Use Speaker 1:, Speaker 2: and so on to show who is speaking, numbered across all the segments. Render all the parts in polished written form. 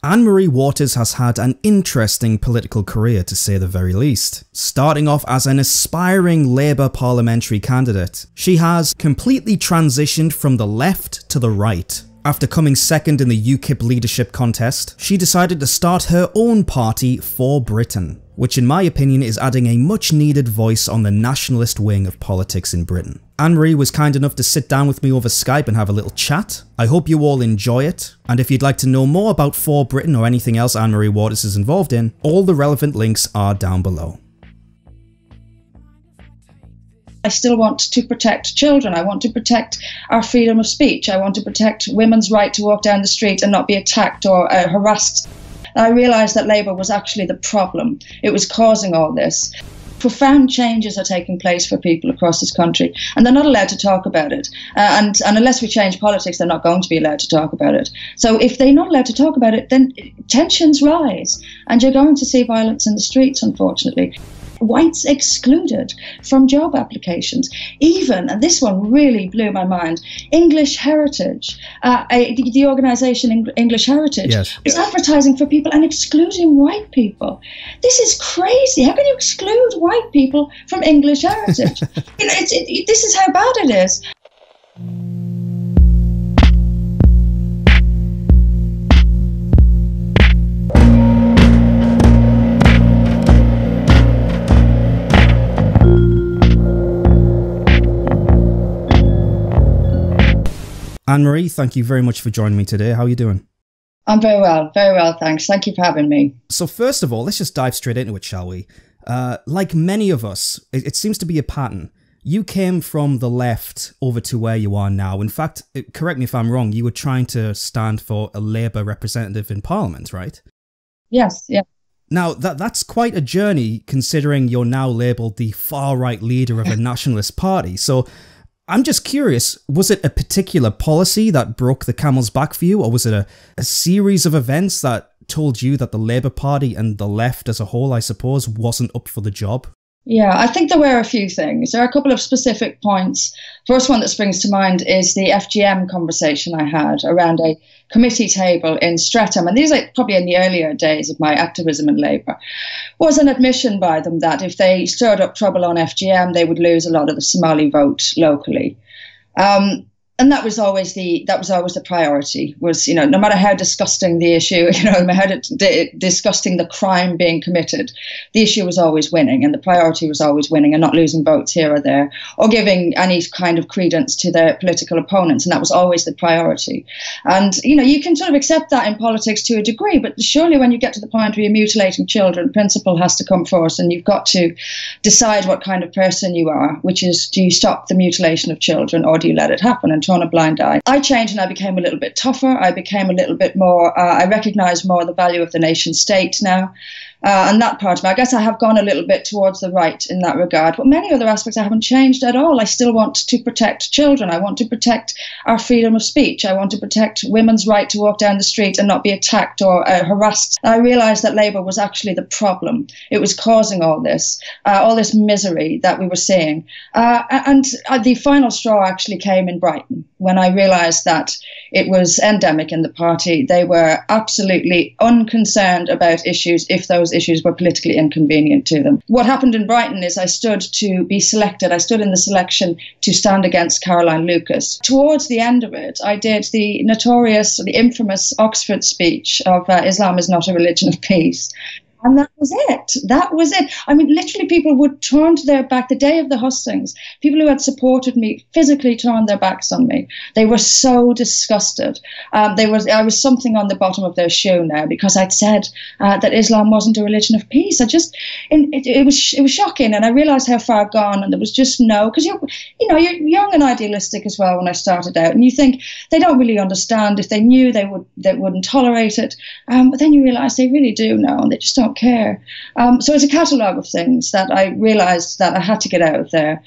Speaker 1: Anne-Marie Waters has had an interesting political career, to say the very least. Starting off as an aspiring Labour parliamentary candidate, she has completely transitioned from the left to the right. After coming second in the UKIP leadership contest, she decided to start her own party, For Britain, which in my opinion is adding a much needed voice on the nationalist wing of politics in Britain. Anne-Marie was kind enough to sit down with me over Skype and have a little chat. I hope you all enjoy it, and if you'd like to know more about For Britain or anything else Anne-Marie Waters is involved in, all the relevant links are down below.
Speaker 2: I still want to protect children. I want to protect our freedom of speech. I want to protect women's right to walk down the street and not be attacked or harassed. I realised that Labour was actually the problem. It was causing all this. Profound changes are taking place for people across this country, and they're not allowed to talk about it. And unless we change politics, they're not going to be allowed to talk about it. So if they're not allowed to talk about it, then tensions rise, and you're going to see violence in the streets, unfortunately. Whites excluded from job applications. Even, and this one really blew my mind, English Heritage, the organisation English Heritage,
Speaker 1: yes,
Speaker 2: was advertising for people and excluding white people. This is crazy. How can you exclude white people from English Heritage? This is how bad it is.
Speaker 1: Anne-Marie, thank you very much for joining me today. How are you doing?
Speaker 2: I'm very well, thanks. Thank you for having me.
Speaker 1: So first of all, let's just dive straight into it, shall we? Like many of us, it seems to be a pattern. You came from the left over to where you are now. In fact, correct me if I'm wrong, you were trying to stand for a Labour representative in Parliament, right?
Speaker 2: Yes, yeah.
Speaker 1: Now, that's quite a journey, considering you're now labelled the far-right leader of a nationalist party. So I'm just curious, was it a particular policy that broke the camel's back for you, or was it a series of events that told you that the Labour Party and the left as a whole, I suppose, wasn't up for the job?
Speaker 2: Yeah, I think there were a few things. There are a couple of specific points. First one that springs to mind is the FGM conversation I had around a committee table in Streatham, and these are probably in the earlier days of my activism in Labour, was an admission by them that if they stirred up trouble on FGM, they would lose a lot of the Somali vote locally. And that was always the priority, was, no matter how disgusting the issue, no matter how disgusting the crime being committed, the issue was always winning, and the priority was always winning and not losing votes here or there or giving any kind of credence to their political opponents. And that was always the priority. And, you can sort of accept that in politics to a degree, but surely when you get to the point where you're mutilating children, principle has to come first, and you've got to decide what kind of person you are, which is, do you stop the mutilation of children or do you let it happen and turn a blind eye? I changed and I became a little bit tougher. I became a little bit more, I recognise more the value of the nation state now. And that part of me, I guess I have gone a little bit towards the right in that regard. But many other aspects I haven't changed at all. I still want to protect children. I want to protect our freedom of speech. I want to protect women's right to walk down the street and not be attacked or harassed. I realised that Labour was actually the problem. It was causing all this misery that we were seeing. And the final straw actually came in Brighton, when I realised that it was endemic in the party. They were absolutely unconcerned about issues if those issues were politically inconvenient to them. What happened in Brighton is I stood to be selected. I stood in the selection to stand against Caroline Lucas. Towards the end of it, I did the infamous Oxford speech of Islam is not a religion of peace. And that was it. That was it. I mean, literally people would turn their back. The day of the hustings, people who had supported me physically turned their backs on me. They were so disgusted. I was something on the bottom of their shoe now, because I'd said that Islam wasn't a religion of peace. It was shocking, and I realised how far gone, and there was just no, because you're young and idealistic as well when I started out, and you think they don't really understand. If they knew, they wouldn't tolerate it. But then you realise they really do know, and they just don't care. So it's a catalogue of things that I realised that I had to get out of there.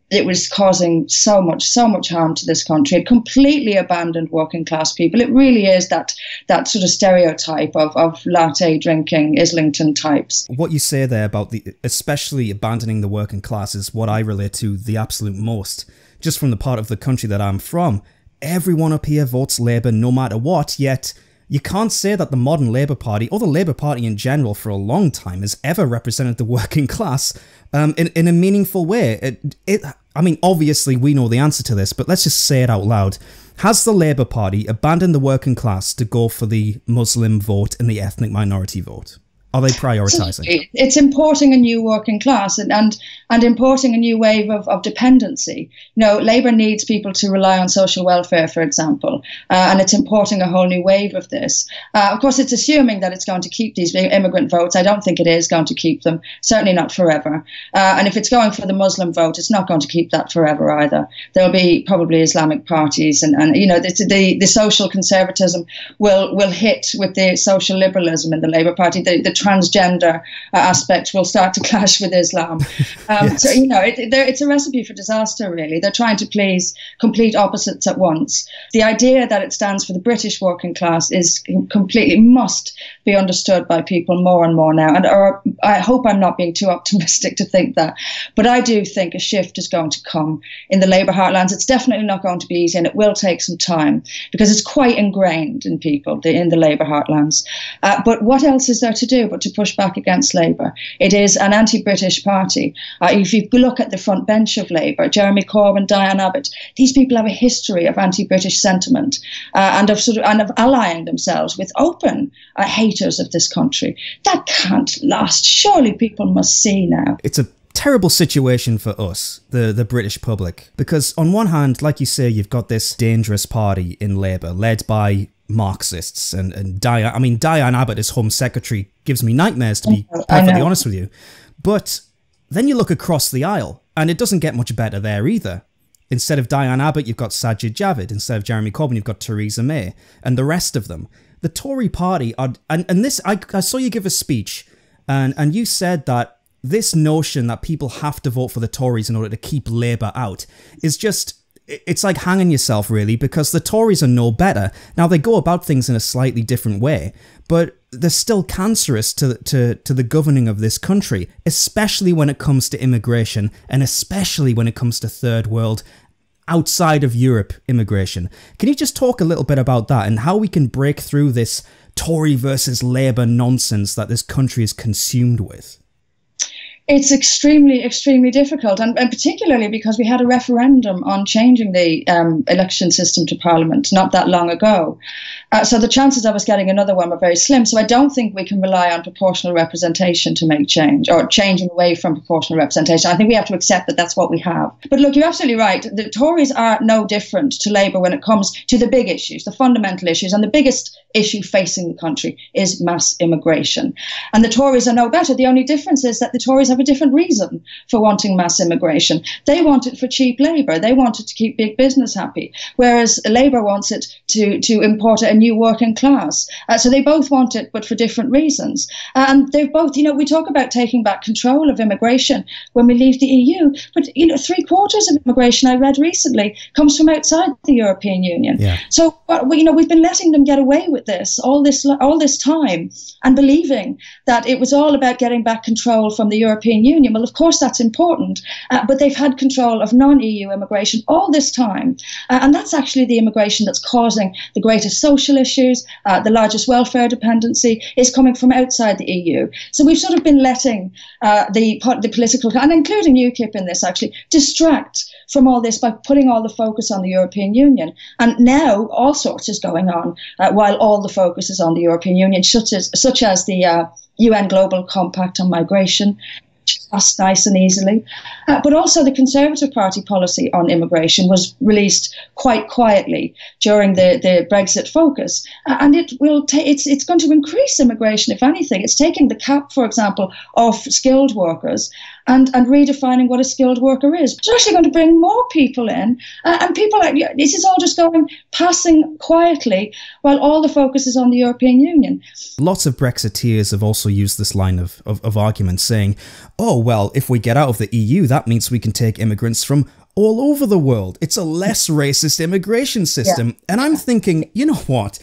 Speaker 2: It was causing so much harm to this country. It completely abandoned working class people. It really is that sort of stereotype of latte drinking Islington types.
Speaker 1: What you say there about especially abandoning the working class is what I relate to the absolute most. Just from the part of the country that I'm from, everyone up here votes Labour no matter what, yet You can't say that the modern Labour Party, or the Labour Party in general for a long time, has ever represented the working class in a meaningful way. I mean, obviously we know the answer to this, but let's just say it out loud. Has the Labour Party abandoned the working class to go for the Muslim vote and the ethnic minority vote? Are they prioritising?
Speaker 2: It's importing a new working class and importing a new wave of dependency. Labour needs people to rely on social welfare, for example, and it's importing a whole new wave of this. Of course, it's assuming that it's going to keep these immigrant votes. I don't think it is going to keep them, certainly not forever. And if it's going for the Muslim vote, it's not going to keep that forever either. There'll be probably Islamic parties and the social conservatism will hit with the social liberalism in the Labour Party. The transgender aspect will start to clash with Islam. Yes. So, it's a recipe for disaster, really. They're trying to please complete opposites at once. The idea that it stands for the British working class must be understood by people more and more now. And I hope I'm not being too optimistic to think that. But I do think a shift is going to come in the Labour heartlands. It's definitely not going to be easy, and it will take some time because it's quite ingrained in people, in the Labour heartlands. But what else is there to do but to push back against Labour? It is an anti-British party. If you look at the front bench of Labour, Jeremy Corbyn, Diane Abbott, these people have a history of anti-British sentiment and of allying themselves with open haters of this country. That can't last. Surely people must see now.
Speaker 1: It's a terrible situation for us, the British public, because on one hand, like you say, you've got this dangerous party in Labour led by Marxists and Diane Abbott as Home Secretary gives me nightmares, to be perfectly honest with you. But then you look across the aisle and it doesn't get much better there either. Instead of Diane Abbott, you've got Sajid Javid. Instead of Jeremy Corbyn, you've got Theresa May and the rest of them. The Tory party are, and this, I saw you give a speech and you said that this notion that people have to vote for the Tories in order to keep Labour out is just, it's like hanging yourself, really, because the Tories are no better. Now, they go about things in a slightly different way, but they're still cancerous to the governing of this country, especially when it comes to immigration and especially when it comes to third world, outside of Europe immigration. Can you just talk a little bit about that and how we can break through this Tory versus Labour nonsense that this country is consumed with?
Speaker 2: It's extremely, extremely difficult, and particularly because we had a referendum on changing the election system to Parliament not that long ago. So the chances of us getting another one were very slim. So I don't think we can rely on proportional representation to make change, or changing away from proportional representation. I think we have to accept that that's what we have. But look, you're absolutely right. The Tories are no different to Labour when it comes to the big issues, the fundamental issues, and the biggest issue facing the country is mass immigration. And the Tories are no better. The only difference is that the Tories have a different reason for wanting mass immigration. They want it for cheap labour. They want it to keep big business happy, whereas Labour wants it to import a new working class. So they both want it, but for different reasons. And they're both, we talk about taking back control of immigration when we leave the EU, but 3/4 of immigration, I read recently, comes from outside the European Union. Yeah. So we've been letting them get away with this all this time and believing that it was all about getting back control from the European Union. Well, of course that's important, but they've had control of non-EU immigration all this time, and that's actually the immigration that's causing the greatest social issues. The largest welfare dependency is coming from outside the EU. So we've sort of been letting the political, and including UKIP in this actually, distract from all this by putting all the focus on the European Union. And now all sorts is going on while all the focus is on the European Union, such as the UN Global Compact on Migration, passed nice and easily. But also the Conservative Party policy on immigration was released quite quietly during the Brexit focus. And it's going to increase immigration, if anything. It's taking the cap, for example, off skilled workers and redefining what a skilled worker is. It's actually going to bring more people in. And people this is all just passing quietly while all the focus is on the European Union.
Speaker 1: Lots of Brexiteers have also used this line of argument saying, oh, well, if we get out of the EU, that means we can take immigrants from all over the world. It's a less racist immigration system. Yeah. And I'm thinking, you know what?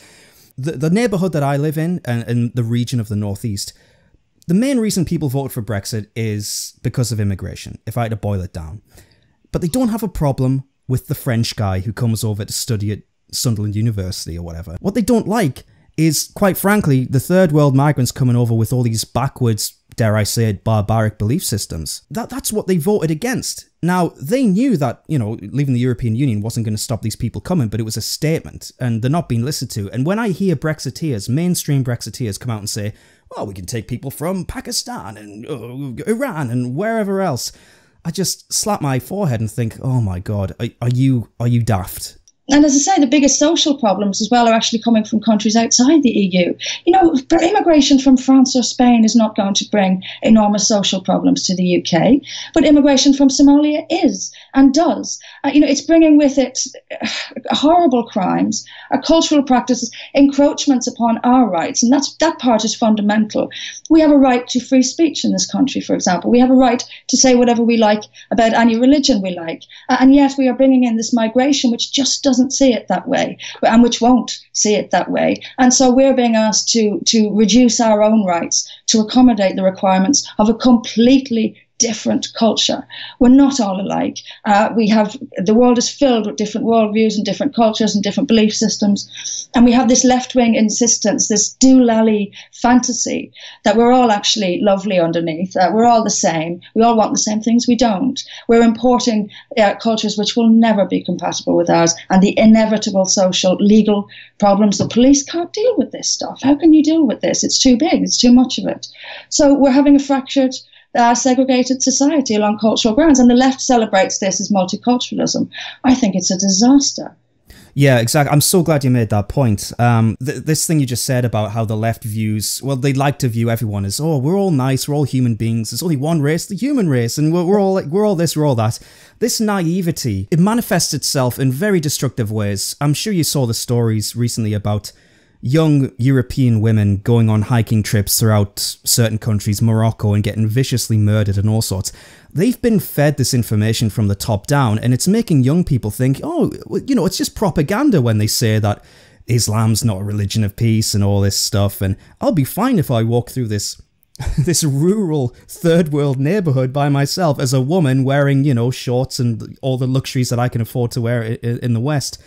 Speaker 1: The neighbourhood that I live in and the region of the Northeast, the main reason people voted for Brexit is because of immigration, if I had to boil it down. But they don't have a problem with the French guy who comes over to study at Sunderland University or whatever. What they don't like is, quite frankly, the third world migrants coming over with all these backwards, dare I say it, barbaric belief systems. That's what they voted against. Now, they knew that, you know, leaving the European Union wasn't going to stop these people coming, but it was a statement, and they're not being listened to. And when I hear Brexiteers, mainstream Brexiteers, come out and say, well, we can take people from Pakistan and Iran and wherever else, I just slap my forehead and think, oh my God, are you daft?
Speaker 2: And as I say, the biggest social problems as well are actually coming from countries outside the EU. You know, immigration from France or Spain is not going to bring enormous social problems to the UK, but immigration from Somalia is and does. You know, it's bringing with it horrible crimes, cultural practices, encroachments upon our rights, and that part is fundamental. We have a right to free speech in this country, for example. We have a right to say whatever we like about any religion we like, and yet we are bringing in this migration which just doesn't see it that way, and which won't see it that way. And so we're being asked to reduce our own rights to accommodate the requirements of a completely different culture. We're not all alike. The world is filled with different worldviews and different cultures and different belief systems. And we have this left-wing insistence, this doolally fantasy that we're all actually lovely underneath. We're all the same. We all want the same things. We don't. We're importing cultures which will never be compatible with ours, and the inevitable social, legal problems. The police can't deal with this stuff. How can you deal with this? It's too big. It's too much of it. So we're having a fractured, segregated society along cultural grounds, and the left celebrates this as multiculturalism. I think it's a disaster.
Speaker 1: Yeah, exactly. I'm so glad you made that point. This thing you just said about how the left views, well, they like to view everyone as, oh, we're all nice, we're all human beings, there's only one race, the human race, and we're all this, we're all that. This naivety, it manifests itself in very destructive ways. I'm sure you saw the stories recently about young European women going on hiking trips throughout certain countries, Morocco, and getting viciously murdered and all sorts. They've been fed this information from the top down, and it's making young people think, oh, you know, it's just propaganda when they say that Islam's not a religion of peace and all this stuff, and I'll be fine if I walk through this rural third world neighborhood by myself as a woman wearing, you know, shorts and all the luxuries that I can afford to wear in the West.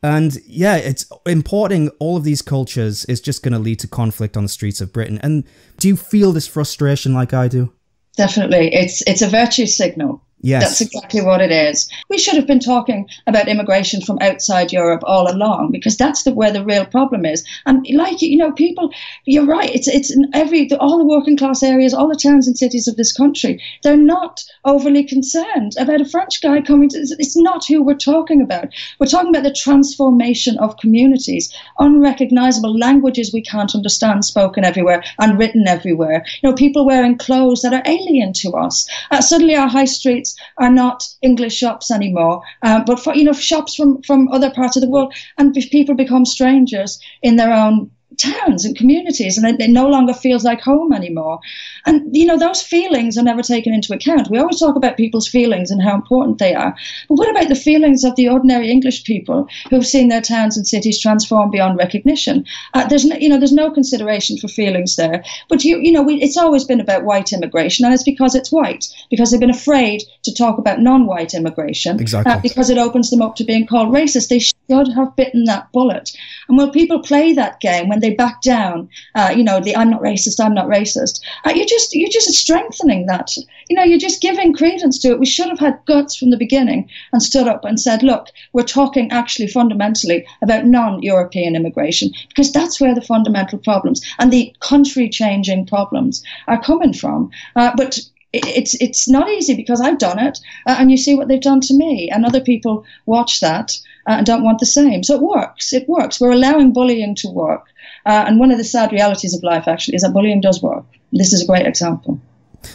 Speaker 1: And yeah, it's importing all of these cultures is just going to lead to conflict on the streets of Britain. And do you feel this frustration like I do?
Speaker 2: Definitely. It's a virtue signal.
Speaker 1: Yes.
Speaker 2: That's exactly what it is. We should have been talking about immigration from outside Europe all along, because that's where the real problem is. And like, you know, people, you're right, it's in all the working class areas, all the towns and cities of this country, they're not overly concerned about a French guy coming to, it's not who we're talking about. We're talking about the transformation of communities, unrecognizable languages we can't understand spoken everywhere and written everywhere. You know, people wearing clothes that are alien to us. Suddenly our high streets are not English shops anymore, but for, you know, shops from other parts of the world, and people become strangers in their own towns and communities, and it no longer feels like home anymore. And, you know, those feelings are never taken into account. We always talk about people's feelings and how important they are. But what about the feelings of the ordinary English people who've seen their towns and cities transform beyond recognition? There's no consideration for feelings there. But, it's always been about white immigration, and it's because it's white, because they've been afraid to talk about non-white immigration.
Speaker 1: Exactly.
Speaker 2: Because it opens them up to being called racist. They should have bitten that bullet. And will people play that game when they back down, I'm not racist, you're just strengthening that. You're just giving credence to it. We should have had guts from the beginning and stood up and said, look, we're talking actually fundamentally about non-European immigration, because that's where the fundamental problems and the country-changing problems are coming from. But it's not easy, because I've done it, and you see what they've done to me, and other people watch that and don't want the same. So it works. We're allowing bullying to work. And one of the sad realities of life, actually, is that bullying does work. This is a great example.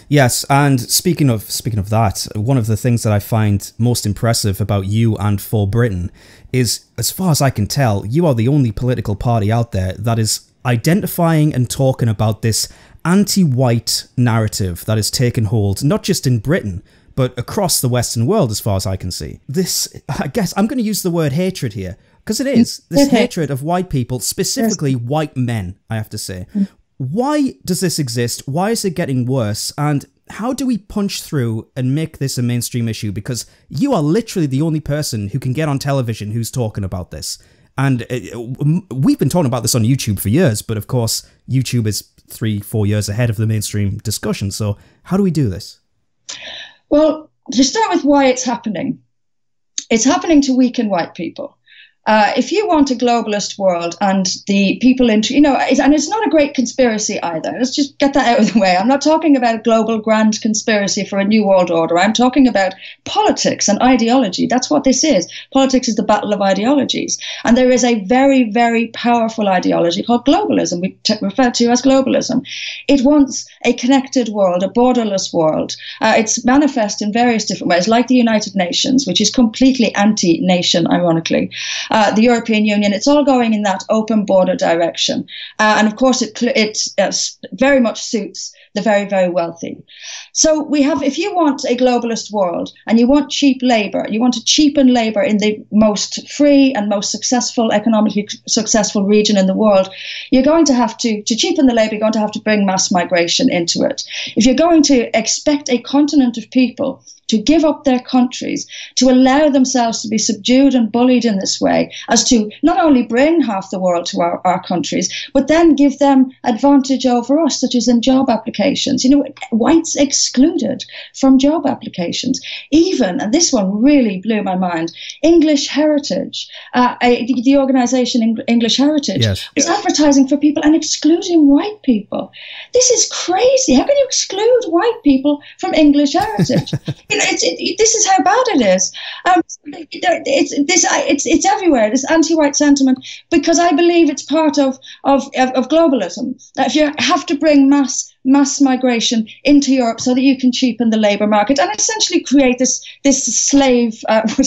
Speaker 1: Yes, and speaking of that, one of the things that I find most impressive about you and For Britain is, as far as I can tell, you are the only political party out there that is identifying and talking about this anti-white narrative that has taken hold, not just in Britain, but across the Western world, as far as I can see. This, I guess, I'm going to use the word hatred here, because it is. This hatred of white people, specifically white men, I have to say. Why does this exist? Why is it getting worse? And how do we punch through and make this a mainstream issue? Because you are literally the only person who can get on television who's talking about this. And we've been talking about this on YouTube for years, but of course, YouTube is 3-4 years ahead of the mainstream discussion. So how do we do this?
Speaker 2: Well, to start with why it's happening to weaken white people. If you want a globalist world and the people and it's not a great conspiracy either. Let's just get that out of the way. I'm not talking about a global grand conspiracy for a new world order. I'm talking about politics and ideology. That's what this is. Politics is the battle of ideologies. And there is a very, very powerful ideology called globalism. We refer to as globalism. It wants a connected world, a borderless world. It's manifest in various different ways, like the United Nations, which is completely anti-nation, ironically. The European Union, it's all going in that open border direction. And of course, it very much suits the very, very wealthy. So if you want a globalist world and you want cheap labor, you want to cheapen labor in the most free and most economically successful region in the world, you're going to have to cheapen the labor, you're going to have to bring mass migration into it. If you're going to expect a continent of people to give up their countries, to allow themselves to be subdued and bullied in this way, as to not only bring half the world to our countries, but then give them advantage over us, such as in job applications. Whites excluded from job applications. Even, and this one really blew my mind, English Heritage, the organisation English Heritage, is advertising for people and excluding white people. This is crazy. How can you exclude white people from English Heritage? This is how bad it is. It's everywhere. This anti-white sentiment, because I believe it's part of globalism. That if you have to bring mass migration into Europe so that you can cheapen the labour market and essentially create this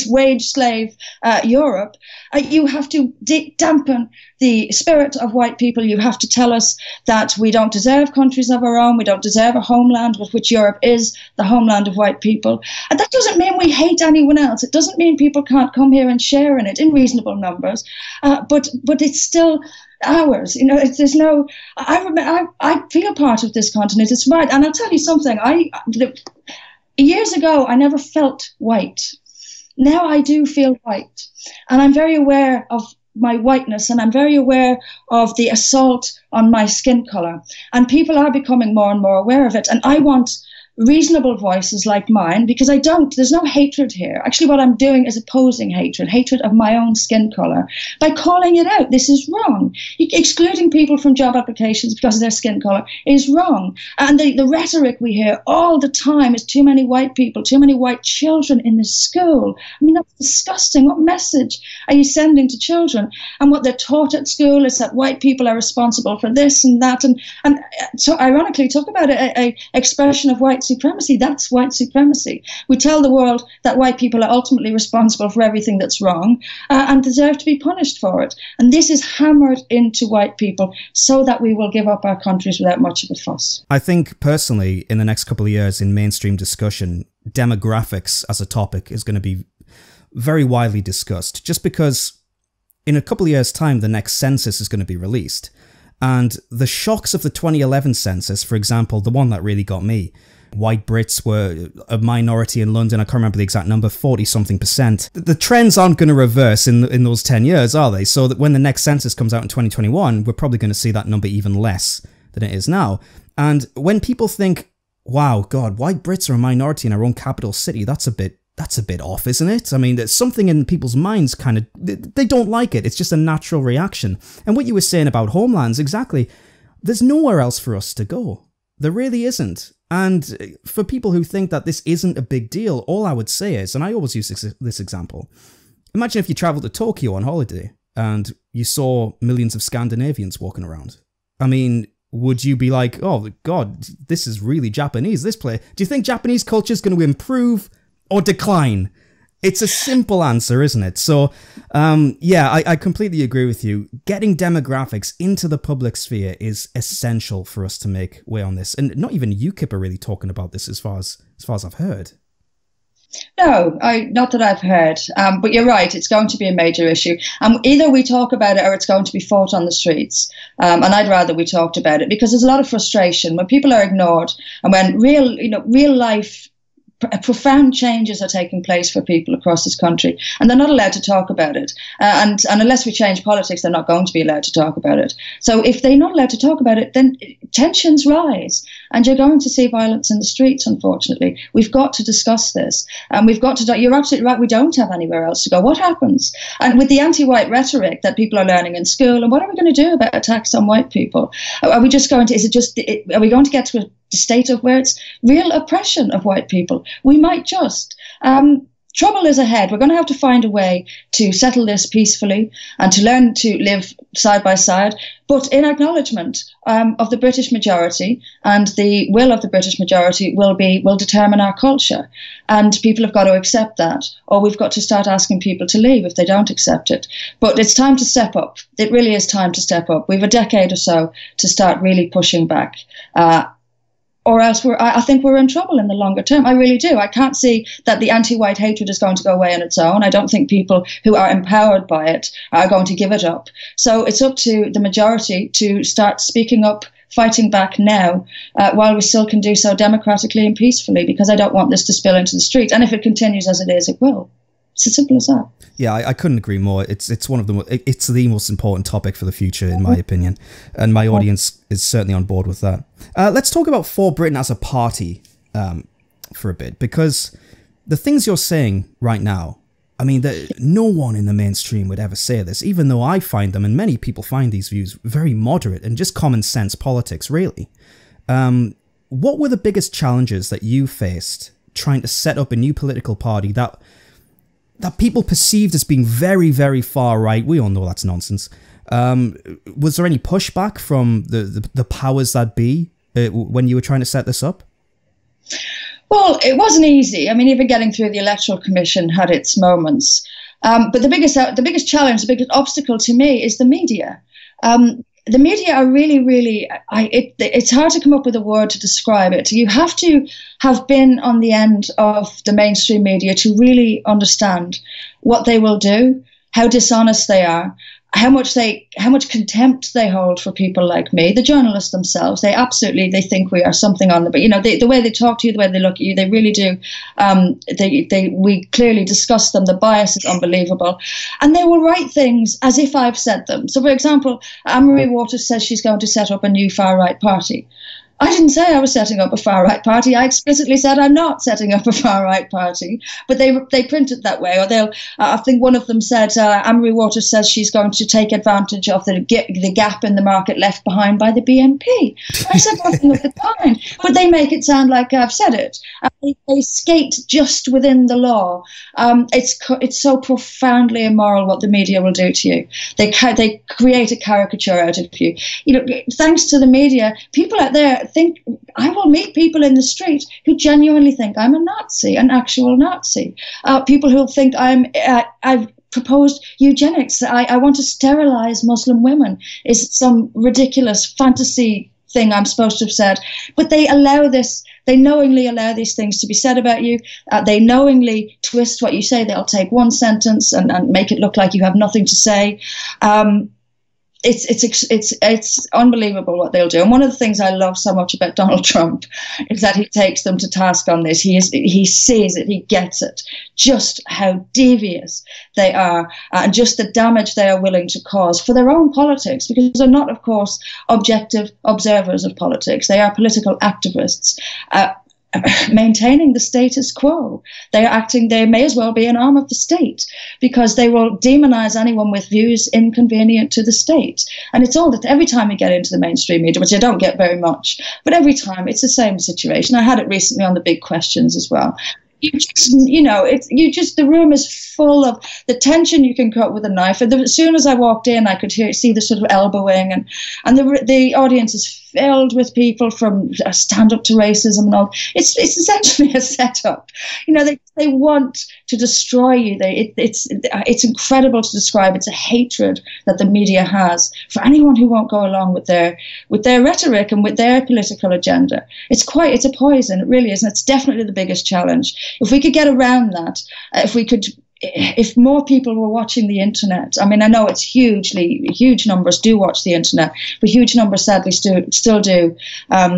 Speaker 2: wage slave Europe, you have to dampen the spirit of white people. You have to tell us that we don't deserve countries of our own, we don't deserve a homeland, with which Europe is the homeland of white people. And that doesn't mean we hate anyone else. It doesn't mean people can't come here and share in it in reasonable numbers. But it's still ours. There's no. I feel part of this continent. It's right, and I'll tell you something. Years ago, I never felt white. Now I do feel white, and I'm very aware of my whiteness, and I'm very aware of the assault on my skin color. And people are becoming more and more aware of it. And I want reasonable voices like mine, because there's no hatred here. Actually, what I'm doing is opposing hatred of my own skin color, by calling it out. This is wrong. Excluding people from job applications because of their skin color is wrong. And the rhetoric we hear all the time is too many white people, too many white children in this school. I mean, that's disgusting. What message are you sending to children? And what they're taught at school is that white people are responsible for this and that. And so ironically, talk about a expression of white supremacy. That's white supremacy. We tell the world that white people are ultimately responsible for everything that's wrong and deserve to be punished for it. And this is hammered into white people so that we will give up our countries without much of a fuss.
Speaker 1: I think personally, in the next couple of years in mainstream discussion, demographics as a topic is going to be very widely discussed, just because in a couple of years' time, the next census is going to be released. And the shocks of the 2011 census, for example, the one that really got me, white Brits were a minority in London. I can't remember the exact number, 40-something%. The trends aren't going to reverse in those 10 years, are they? So that when the next census comes out in 2021, we're probably going to see that number even less than it is now. And when people think, wow, God, white Brits are a minority in our own capital city, that's a bit off, isn't it? I mean, there's something in people's minds kind of, they don't like it. It's just a natural reaction. And what you were saying about homelands, exactly, there's nowhere else for us to go. There really isn't. And for people who think that this isn't a big deal, all I would say is, and I always use this example, imagine if you travelled to Tokyo on holiday and you saw millions of Scandinavians walking around. I mean, would you be like, oh God, this is really Japanese, this place? Do you think Japanese culture is going to improve or decline? It's a simple answer, isn't it? So, yeah, I completely agree with you. Getting demographics into the public sphere is essential for us to make way on this. And not even UKIP are really talking about this as far as I've heard.
Speaker 2: No, not that I've heard. But you're right, it's going to be a major issue. Either we talk about it or it's going to be fought on the streets. And I'd rather we talked about it, because there's a lot of frustration when people are ignored and when real life profound changes are taking place for people across this country, and they're not allowed to talk about it. And unless we change politics, they're not going to be allowed to talk about it. So if they're not allowed to talk about it, then tensions rise, and you're going to see violence in the streets, unfortunately. We've got to discuss this, and we've got to, you're absolutely right, we don't have anywhere else to go. What happens? And with the anti-white rhetoric that people are learning in school, and what are we going to do about attacks on white people? Are we just going to, are we going to get to a state of where it's real oppression of white people? We might just. Trouble is ahead. We're going to have to find a way to settle this peacefully and to learn to live side by side, but in acknowledgement of the British majority, and the will of the British majority will determine our culture. And people have got to accept that, or we've got to start asking people to leave if they don't accept it. But it's time to step up. It really is time to step up. We've a decade or so to start really pushing back. Or else I think we're in trouble in the longer term. I really do. I can't see that the anti-white hatred is going to go away on its own. I don't think people who are empowered by it are going to give it up. So it's up to the majority to start speaking up, fighting back now, while we still can do so democratically and peacefully, because I don't want this to spill into the street. And if it continues as it is, it will. It's as simple as that. Yeah,
Speaker 1: I couldn't agree more. It's the most important topic for the future, in my opinion, and my audience is certainly on board with that. Let's talk about For Britain as a party for a bit, because the things you're saying right now, I mean, no one in the mainstream would ever say this, even though I find them, and many people find these views, very moderate and just common sense politics, really. What were the biggest challenges that you faced trying to set up a new political party that people perceived as being very, very far right? We all know that's nonsense. Was there any pushback from the powers that be when you were trying to set this up?
Speaker 2: Well, it wasn't easy. I mean, even getting through the Electoral Commission had its moments. But the biggest challenge, the biggest obstacle to me is the media. The media are really, it's hard to come up with a word to describe it. You have to have been on the end of the mainstream media to really understand what they will do, how dishonest they are, how much contempt they hold for people like me, the journalists themselves. They think we are something on but the way they talk to you, the way they look at you, they really do. We clearly discuss them. The bias is unbelievable, and they will write things as if I've said them. So, for example, Anne-Marie Waters says she's going to set up a new far right party. I didn't say I was setting up a far-right party. I explicitly said I'm not setting up a far-right party, but they print it that way. Or I think one of them said, Anne-Marie Waters says she's going to take advantage of the gap in the market left behind by the BNP. I said nothing of the kind, but they make it sound like I've said it. They skate just within the law. It's so profoundly immoral what the media will do to you. They create a caricature out of you. Thanks to the media, people out there think, I will meet people in the street who genuinely think I'm a Nazi, an actual Nazi. People who think I've proposed eugenics. I want to sterilize Muslim women. Is some ridiculous fantasy thing I'm supposed to have said. But they knowingly allow these things to be said about you. They knowingly twist what you say. They'll take one sentence and make it look like you have nothing to say. It's unbelievable what they'll do. And one of the things I love so much about Donald Trump is that he takes them to task on this. He sees it, he gets it, just how devious they are, and just the damage they are willing to cause for their own politics, because they're not, of course, objective observers of politics. They are political activists. Maintaining the status quo. They may as well be an arm of the state, because they will demonize anyone with views inconvenient to the state. And it's all that every time you get into the mainstream media, which I don't get very much, but every time it's the same situation. I had it recently on the big questions as well. The room is full of the tension you can cut with a knife. And as soon as I walked in, I could see the sort of elbowing, and the audience is filled with people from stand up to racism and all. It's essentially a setup. They want to destroy you. It's incredible to describe. It's a hatred that the media has for anyone who won't go along with their rhetoric and with their political agenda. It's a poison. It really is, and it's definitely the biggest challenge. If we could get around that, if we could if more people were watching the internet, I mean, I know it's huge numbers do watch the internet, but huge numbers sadly still do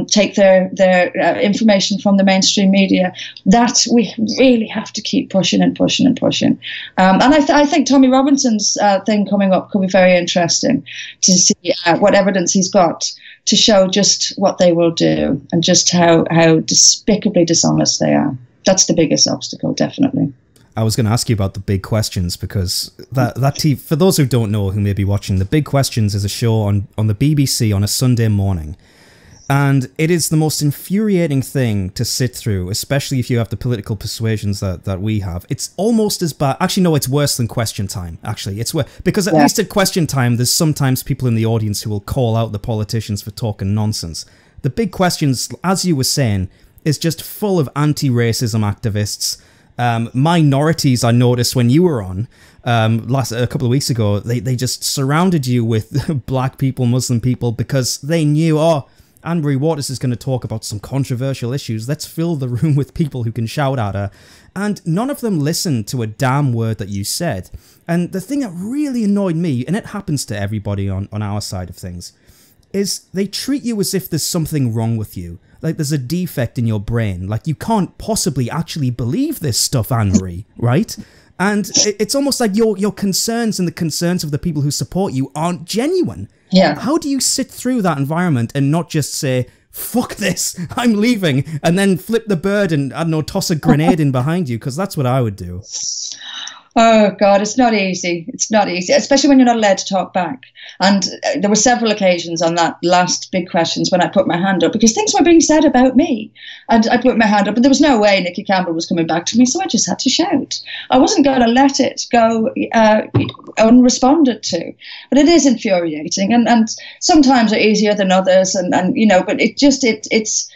Speaker 2: take their information from the mainstream media. That we really have to keep pushing and pushing and pushing. And I think Tommy Robinson's thing coming up could be very interesting to see what evidence he's got to show just what they will do and just how despicably dishonest they are. That's the biggest obstacle, definitely.
Speaker 1: I was going to ask you about the Big Questions, because for those who don't know, who may be watching, the Big Questions is a show on the BBC on a Sunday morning. And it is the most infuriating thing to sit through, especially if you have the political persuasions that we have. It's almost as bad. Actually, no, it's worse than Question Time, actually. It's worse. Because at least at Question Time, there's sometimes people in the audience who will call out the politicians for talking nonsense. The Big Questions, as you were saying, is just full of anti-racism activists. Minorities, I noticed when you were on a couple of weeks ago, they just surrounded you with black people, Muslim people, because they knew, Anne-Marie Waters is going to talk about some controversial issues. Let's fill the room with people who can shout at her. And none of them listened to a damn word that you said. And the thing that really annoyed me, and it happens to everybody on our side of things, is they treat you as if there's something wrong with you. Like there's a defect in your brain. Like you can't possibly actually believe this stuff, Anne-Marie, right? And it's almost like your concerns and the concerns of the people who support you aren't genuine.
Speaker 2: Yeah.
Speaker 1: How do you sit through that environment and not just say, fuck this, I'm leaving, and then flip the bird and, I don't know, toss a grenade in behind you? Because that's what I would do.
Speaker 2: Oh, God, it's not easy. It's not easy, especially when you're not allowed to talk back. And there were several occasions on that last Big Questions when I put my hand up, because things were being said about me. And I put my hand up, and there was no way Nicky Campbell was coming back to me, so I just had to shout. I wasn't going to let it go unresponded to. But it is infuriating, and sometimes are easier than others, and but it's...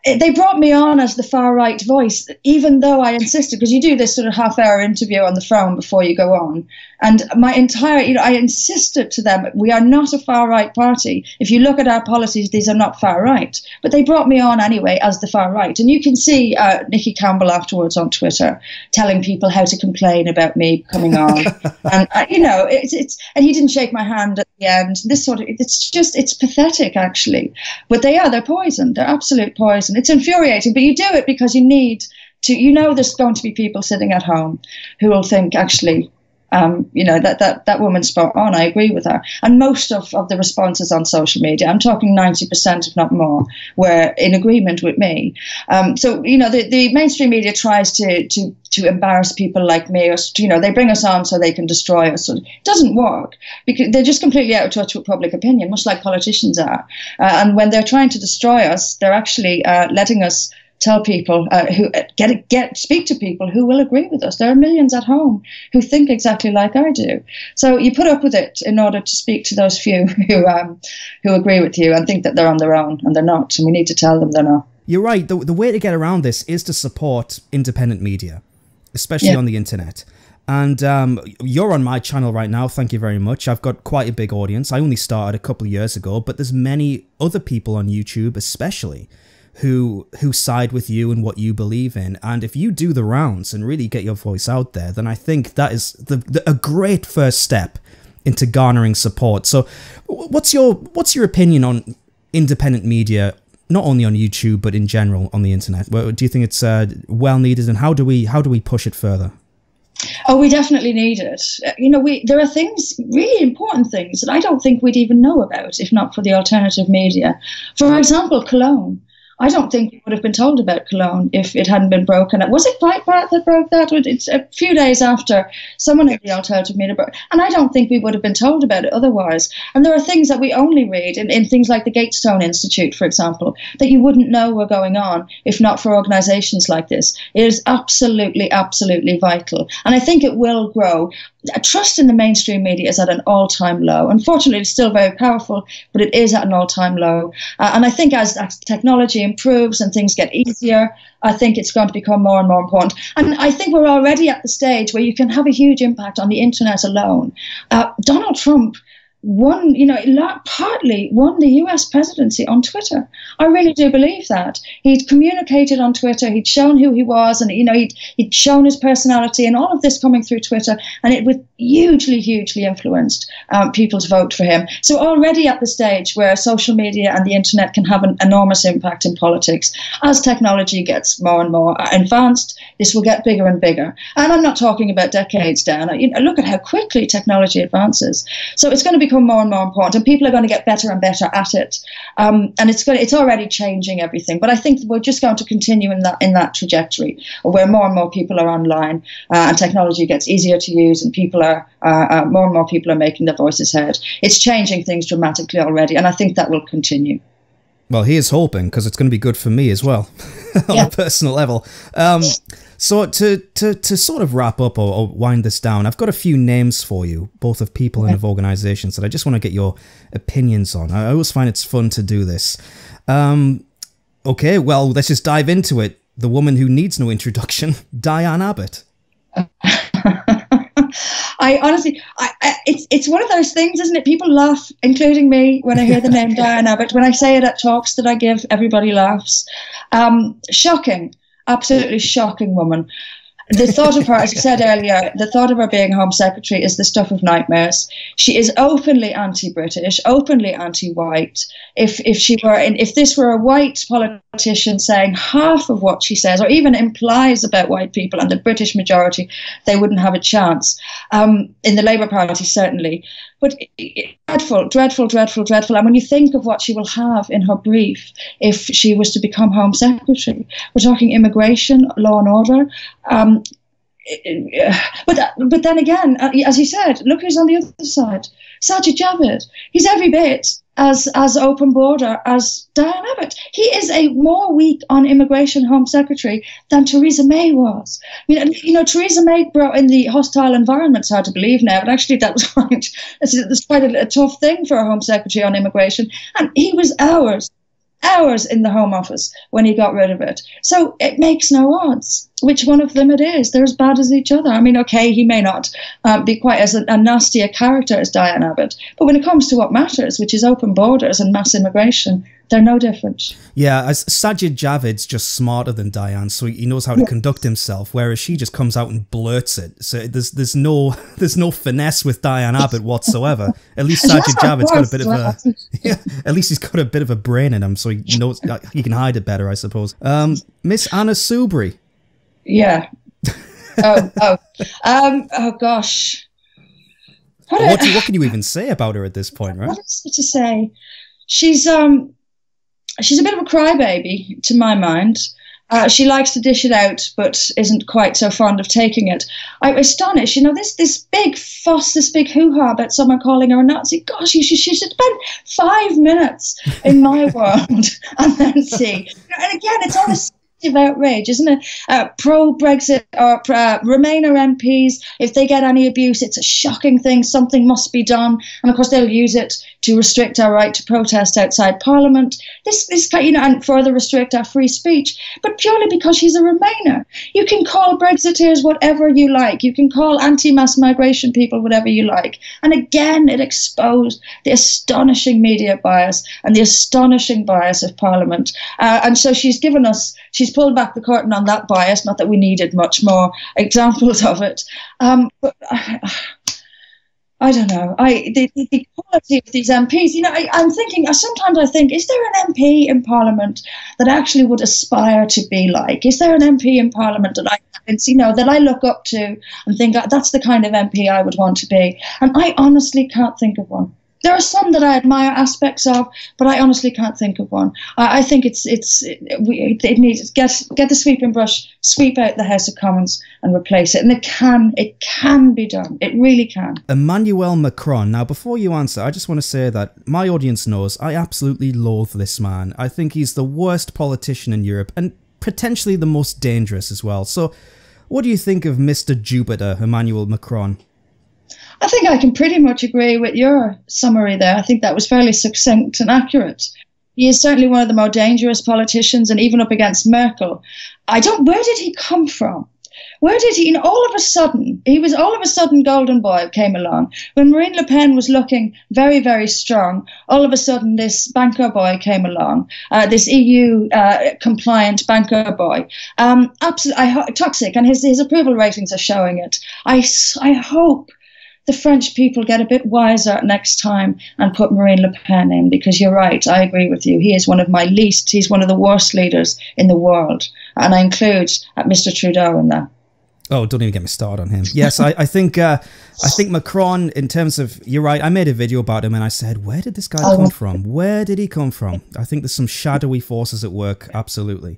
Speaker 2: They brought me on as the far-right voice, even though I insisted, because you do this sort of half-hour interview on the phone before you go on. And I insisted to them, we are not a far-right party. If you look at our policies, these are not far-right. But they brought me on anyway as the far-right. And you can see Nicky Campbell afterwards on Twitter telling people how to complain about me coming on. And, and he didn't shake my hand at the end. It's pathetic, actually. But they're poison. They're absolute poison. It's infuriating, but you do it because you need to, there's going to be people sitting at home who will think, actually, that woman's spot on. I agree with her. And most of the responses on social media, I'm talking 90%, if not more, were in agreement with me. The mainstream media tries to embarrass people like me, or they bring us on so they can destroy us. So it doesn't work, because they're just completely out of touch with public opinion, much like politicians are. And when they're trying to destroy us, they're actually letting us tell people speak to people who will agree with us. There are millions at home who think exactly like I do. So you put up with it in order to speak to those few who agree with you and think that they're on their own, and they're not. And we need to tell them they're not.
Speaker 1: You're right. The way to get around this is to support independent media, especially on the internet. And you're on my channel right now. Thank you very much. I've got quite a big audience. I only started a couple of years ago, but there's many other people on YouTube, especially, who side with you and what you believe in. And if you do the rounds and really get your voice out there, then I think that is a great first step into garnering support. So what's your opinion on independent media, not only on YouTube, but in general on the internet? Do you think it's well needed, and how do we push it further?
Speaker 2: Oh, we definitely need it. There are things, really important things, that I don't think we'd even know about if not for the alternative media. For example, Cologne. I don't think we would have been told about Cologne if it hadn't been broken. Was it Breitbart that broke that? It's a few days after someone in the alternative media broke, and I don't think we would have been told about it otherwise. And there are things that we only read in things like the Gatestone Institute, for example, that you wouldn't know were going on if not for organisations like this. It is absolutely, absolutely vital. And I think it will grow. Trust in the mainstream media is at an all-time low. Unfortunately, it's still very powerful, but it is at an all-time low. And I think as technology improves and things get easier, I think it's going to become more and more important. And I think we're already at the stage where you can have a huge impact on the internet alone. Donald Trump partly won the US presidency on Twitter. I really do believe that. He'd communicated on Twitter, he'd shown who he was, and he'd shown his personality, and all of this coming through Twitter, and it would hugely influenced people's vote for him. So already at the stage where social media and the internet can have an enormous impact in politics, as technology gets more and more advanced, this will get bigger and bigger. And I'm not talking about decades down. Look at how quickly technology advances. So it's going to become more and more important, and people are going to get better and better at it. And it's already changing everything. But I think we're just going to continue in that trajectory where more and more people are online, and technology gets easier to use, and people are more and more people are making their voices heard. It's changing things dramatically already, and I think that will continue.
Speaker 1: Well, here's hoping, because it's going to be good for me as well, on a personal level. So to sort of wrap up or wind this down, I've got a few names for you, both of people and of organisations, that I just want to get your opinions on. I always find it's fun to do this. Okay, well, let's just dive into it. The woman who needs no introduction, Diane Abbott.
Speaker 2: I honestly, it's one of those things, isn't it? People laugh, including me, when I hear the name Diane Abbott. When I say it at talks that I give, everybody laughs. Shocking, absolutely shocking woman. The thought of her, as I said earlier, the thought of her being Home Secretary is the stuff of nightmares. She is openly anti-British, openly anti-white. If this were a white politician saying half of what she says, or even implies about white people and the British majority, they wouldn't have a chance. In the Labour Party, certainly. But dreadful. And when you think of what she will have in her brief if she was to become Home Secretary, we're talking immigration, law and order. But then again, as you said, look who's on the other side. Sajid Javid. He's every bit as open border as Diane Abbott. He is a more weak on immigration Home Secretary than Theresa May was. Theresa May brought in the hostile environment. It's hard to believe now, but actually that was quite a tough thing for a Home Secretary on immigration. And he was hours in the Home Office when he got rid of it. So it makes no odds which one of them it is. They're as bad as each other. I mean, okay, he may not be quite as a nasty a character as Diane Abbott, but when it comes to what matters, which is open borders and mass immigration, they're no different.
Speaker 1: Yeah, Sajid Javid's just smarter than Diane, so he knows how to conduct himself, whereas she just comes out and blurts it. So there's no finesse with Diane Abbott whatsoever. At least Sajid Javid's got a bit of at least he's got a bit of a brain in him, so he knows he can hide it better, I suppose. Miss Anna Soubry.
Speaker 2: Yeah. Oh gosh.
Speaker 1: What can you even say about her at this point, right?
Speaker 2: What is there to say? She's a bit of a crybaby, to my mind. She likes to dish it out, but isn't quite so fond of taking it. I'm astonished, this big fuss, this big hoo-ha about someone calling her a Nazi. Gosh, she should spend 5 minutes in my world and then see. And again, it's all this of outrage, isn't it? Pro-Brexit or Remainer MPs, if they get any abuse, it's a shocking thing. Something must be done, and of course they'll use it to restrict our right to protest outside Parliament. This and further restrict our free speech, but purely because she's a Remainer. You can call Brexiteers whatever you like. You can call anti-mass migration people whatever you like. And again, it exposed the astonishing media bias and the astonishing bias of Parliament. And so she's pulled back the curtain on that bias, not that we needed much more examples of it. But I don't know. The quality of these MPs, I'm thinking, sometimes I think, is there an MP in Parliament that actually would aspire to be like? Is there an MP in Parliament that that I look up to and think that's the kind of MP I would want to be? And I honestly can't think of one. There are some that I admire aspects of, but I honestly can't think of one. I think it needs get the sweeping brush, sweep out the House of Commons and replace it. And it can be done. It really can.
Speaker 1: Emmanuel Macron. Now, before you answer, I just want to say that my audience knows I absolutely loathe this man. I think he's the worst politician in Europe and potentially the most dangerous as well. So, what do you think of Mr. Jupiter, Emmanuel Macron?
Speaker 2: I think I can pretty much agree with your summary there. I think that was fairly succinct and accurate. He is certainly one of the more dangerous politicians, and even up against Merkel. Where did he come from? Where did he, all of a sudden, all of a sudden golden boy came along. When Marine Le Pen was looking very, very strong, all of a sudden this banker boy came along, this EU compliant banker boy. Absolutely toxic, and his approval ratings are showing it. I hope the French people get a bit wiser next time and put Marine Le Pen in, because you're right, I agree with you. He's one of the worst leaders in the world. And I include Mr. Trudeau in that.
Speaker 1: Oh, don't even get me started on him. Yes, I think Macron, in terms of, you're right, I made a video about him and I said, where did this guy come from? Where did he come from? I think there's some shadowy forces at work, absolutely.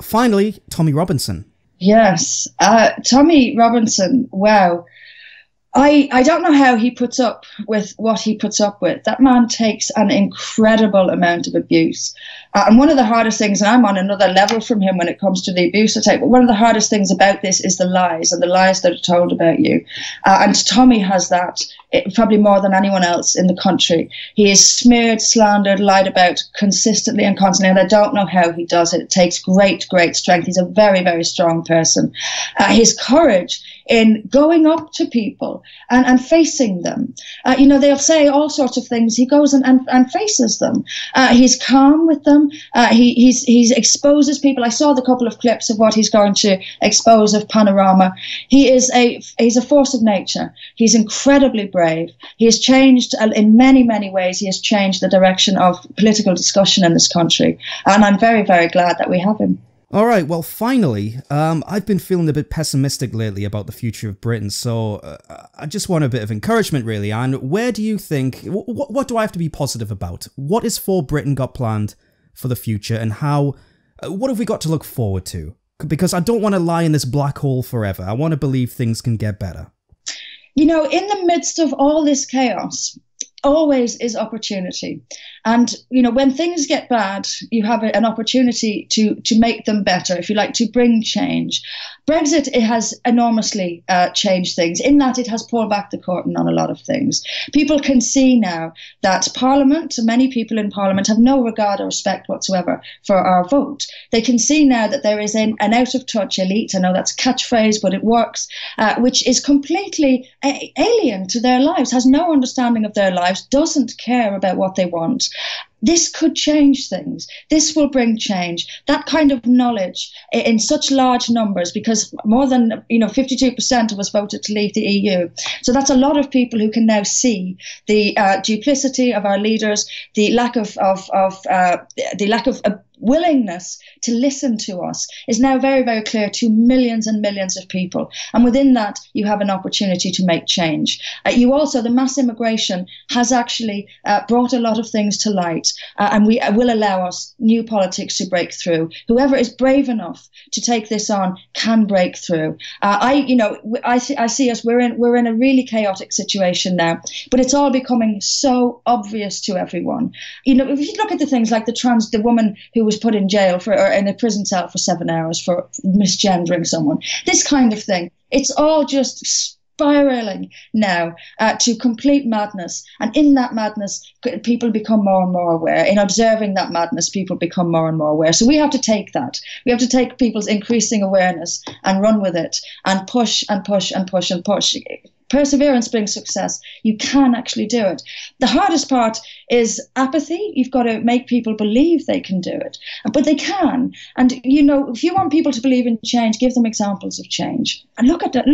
Speaker 1: Finally, Tommy Robinson.
Speaker 2: Yes, Tommy Robinson, wow. I don't know how he puts up with what he puts up with. That man takes an incredible amount of abuse. And one of the hardest things, and I'm on another level from him when it comes to the abuse I take, but one of the hardest things about this is the lies and the lies that are told about you. And Tommy has that probably more than anyone else in the country. He is smeared, slandered, lied about consistently and constantly, and I don't know how he does it. It takes great, great strength. He's a very, very strong person. His courage in going up to people and facing them. They'll say all sorts of things. He goes and faces them. He's calm with them. He exposes people. I saw the couple of clips of what he's going to expose of Panorama. He's a force of nature. He's incredibly brave. He has changed in many, many ways. He has changed the direction of political discussion in this country. And I'm very, very glad that we have him.
Speaker 1: All right, well, finally, I've been feeling a bit pessimistic lately about the future of Britain, so I just want a bit of encouragement, really. And where do you think, what do I have to be positive about? What is For Britain got planned for the future, and what have we got to look forward to? Because I don't want to lie in this black hole forever. I want to believe things can get better.
Speaker 2: In the midst of all this chaos, always is opportunity. And, when things get bad, you have an opportunity to make them better, if you like, to bring change. Brexit, it has enormously changed things in that it has pulled back the curtain on a lot of things. People can see now that Parliament, many people in Parliament have no regard or respect whatsoever for our vote. They can see now that there is an out-of-touch elite, I know that's a catchphrase, but it works, which is completely alien to their lives, has no understanding of their lives, doesn't care about what they want. This could change things. This will bring change. That kind of knowledge in such large numbers, because more than 52% of us voted to leave the EU. So that's a lot of people who can now see the duplicity of our leaders, the lack of willingness to listen to us is now very, very clear to millions and millions of people. And within that, you have an opportunity to make change. The mass immigration has actually brought a lot of things to light, and will allow us new politics to break through. Whoever is brave enough to take this on can break through. I see us, we're in a really chaotic situation now, but it's all becoming so obvious to everyone. If you look at the things like the woman who was put in jail or in a prison cell for 7 hours for misgendering someone, this kind of thing, it's all just spiraling now to complete madness. And in that madness, people become more and more aware. In observing that madness, people become more and more aware. So we have to take that. We have to take people's increasing awareness and run with it and push and push and push and push. Perseverance brings success. You can actually do it. The hardest part is apathy. You've got to make people believe they can do it, but they can. And if you want people to believe in change, give them examples of change. And look at that.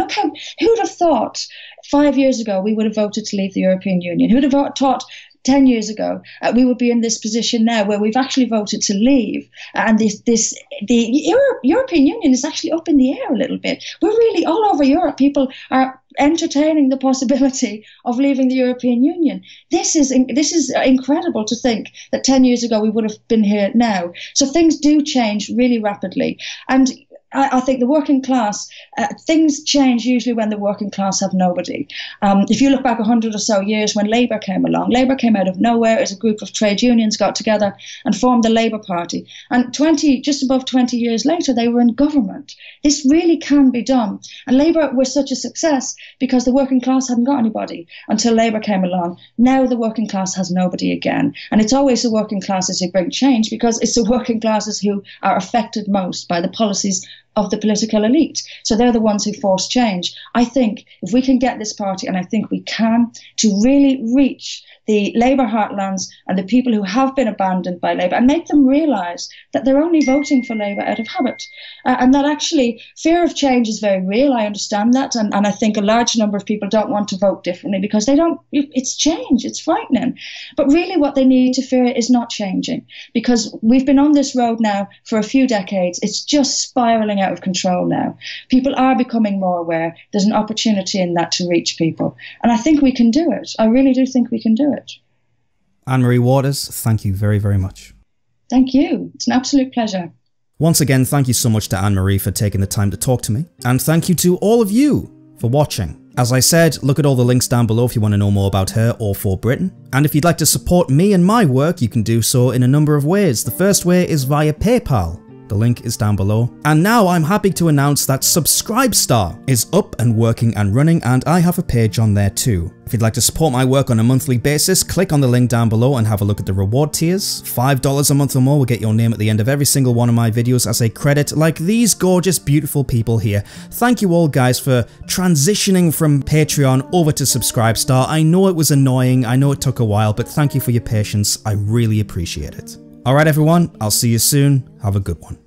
Speaker 2: Who'd have thought 5 years ago we would have voted to leave the European Union? Who'd have thought 10 years ago we would be in this position now where we've actually voted to leave, and the European Union is actually up in the air a little bit. We're really all over Europe. People are entertaining the possibility of leaving the European Union. This is incredible to think that 10 years ago we would have been here now. So things do change really rapidly. And I think the working class, things change usually when the working class have nobody. If you look back 100 or so years when Labour came along, Labour came out of nowhere as a group of trade unions got together and formed the Labour Party. And just above 20 years later, they were in government. This really can be done. And Labour was such a success because the working class hadn't got anybody until Labour came along. Now the working class has nobody again. And it's always the working classes who bring change, because it's the working classes who are affected most by the policies of the political elite. So they're the ones who force change. I think if we can get this party, and I think we can, to really reach the Labour heartlands and the people who have been abandoned by Labour and make them realise that they're only voting for Labour out of habit. And that actually fear of change is very real. I understand that. And I think a large number of people don't want to vote differently because it's change, it's frightening. But really what they need to fear is not changing, because we've been on this road now for a few decades. It's just spiralling out of control now. People are becoming more aware. There's an opportunity in that to reach people. And I think we can do it. I really do think we can do it.
Speaker 1: Anne-Marie Waters, thank you very, very much.
Speaker 2: Thank you. It's an absolute pleasure.
Speaker 1: Once again, thank you so much to Anne-Marie for taking the time to talk to me. And thank you to all of you for watching. As I said, look at all the links down below if you want to know more about her or For Britain. And if you'd like to support me and my work, you can do so in a number of ways. The first way is via PayPal. The link is down below. And now I'm happy to announce that Subscribestar is up and working and running, and I have a page on there too. If you'd like to support my work on a monthly basis, click on the link down below and have a look at the reward tiers. $5 a month or more will get your name at the end of every single one of my videos as a credit, like these gorgeous, beautiful people here. Thank you all guys for transitioning from Patreon over to Subscribestar. I know it was annoying, I know it took a while, but thank you for your patience. I really appreciate it. Alright everyone, I'll see you soon. Have a good one.